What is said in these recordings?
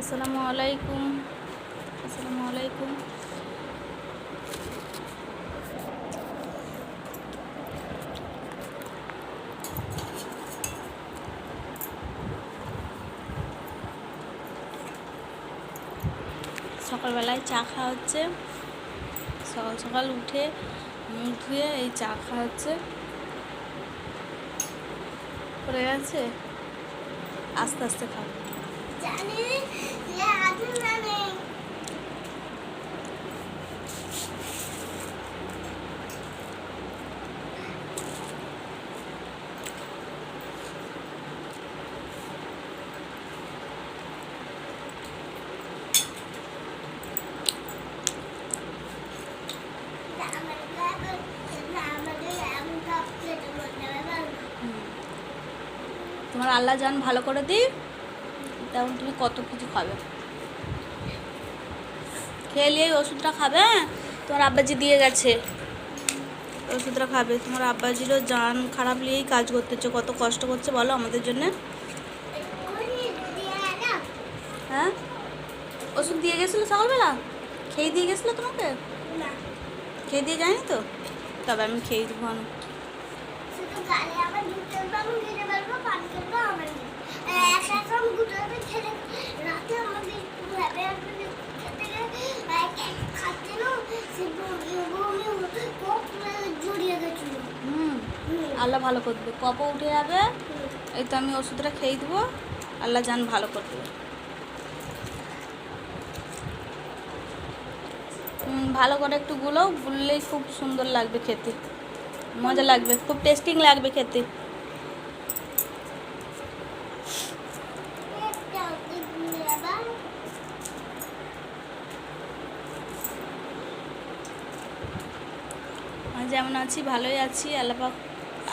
আসসালামু আলাইকুম। আসসালামু আলাইকুম। সকালবেলায় চা খাওয়া হচ্ছে। সকাল সকাল উঠে মুখ ধুয়ে এই চা খাওয়া হচ্ছে। পড়ে গেছে, আস্তে আস্তে খাবো। তোমার আল্লাহ জান ভালো করে দিই, তেমন তুমি কত কিছু খাবে। খেয়ে নিয়ে ওষুধটা খাবে। তোমার আব্বাজি দিয়ে গেছে, ওষুধটা খাবে। তোমার আব্বাজিরও জান খারাপ নিয়েই কাজ করতেছে, কত কষ্ট করছে বলো আমাদের জন্য। হ্যাঁ, ওষুধ দিয়ে গেছিলো সকালবেলা, খেয়ে দিয়ে গেছিলো তোমাকে? খেয়ে দিয়ে যায়নি তো? তবে আমি খেয়ে দেবো। আল্লাহ ভালো করবে, কপ উঠে যাবে। এই তো আমি ওষুধটা খেয়ে দেবো, আল্লাহ জান ভালো করবে। ভালো করে একটু গুললেই খুব সুন্দর লাগবে খেতে, মজা লাগবে, খুব টেস্টিং লাগবে খেতে। যেমন আছি ভালোই আছি,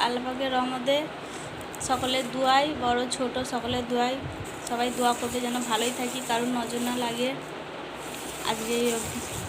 আল্লাপাকের রহমতে, সকলের দোয়াই, বড় ছোট সকলের দোয়াই। সবাই দোয়া করবে যেন ভালোই থাকি, কারোর নজর না লাগে। আজকে এই অবধি।